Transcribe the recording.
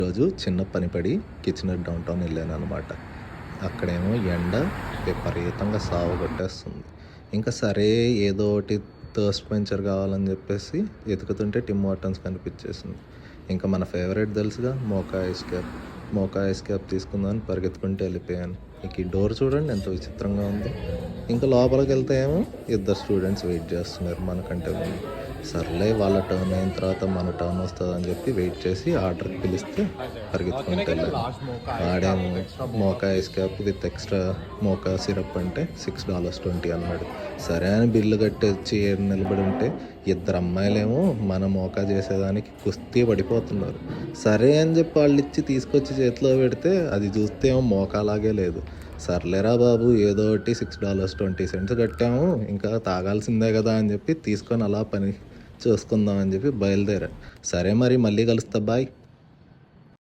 రోజు చిన్న పని పడి కిచెనర్ డౌన్ టౌన్ వెళ్ళాను అనమాట. అక్కడేమో ఎండ విపరీతంగా సావ కొట్టేస్తుంది. ఇంకా సరే ఏదో ఒకటి థర్స్ట్ క్వెంచర్ కావాలని చెప్పేసి వెతుకుతుంటే టిమ్ హార్టన్స్ కనిపించేసింది. ఇంకా మన ఫేవరెట్ తెలుసుగా, మోకా ఐస్ క్యాప్ తీసుకుందామని పరిగెత్తుకుంటూ వెళ్ళిపోయాను. ఇక ఈ డోర్ చూడండి ఎంత విచిత్రంగా ఉందో. ఇంకా లోపలికి వెళ్తే ఏమో ఇద్దరు స్టూడెంట్స్ వెయిట్ చేస్తున్నారు మనకంటే ముందు. సర్లే వాళ్ళ టర్న్ అయిన తర్వాత మన టర్న్ వస్తుంది అని చెప్పి వెయిట్ చేసి ఆర్డర్కి పిలిస్తే పరిగెత్తుకుంటూ వెళ్ళాను. వాడేమో mocha ice cap with extra mocha syrup అంటే $6.20 అన్నాడు. సరే అని బిల్లు కట్టేసి నిలబడి ఉంటే ఇద్దరు అమ్మాయిలేమో మన మోకా చేసేదానికి కుస్తీ పడిపోతున్నారు. సరే అని చెప్పి వాళ్ళు ఇచ్చి తీసుకొచ్చి చేతిలో పెడితే అది చూస్తే ఏమో మోకాలాగే లేదు. సర్లేరా బాబు, ఏదో ఒకటి $6.20 కట్టాము, ఇంకా తాగాల్సిందే కదా అని చెప్పి తీసుకొని అలా పని చూసుకుందాం అని చెప్పి బయలుదేరా. సరే మరి, మళ్ళీ కలుస్తా, బాయ్.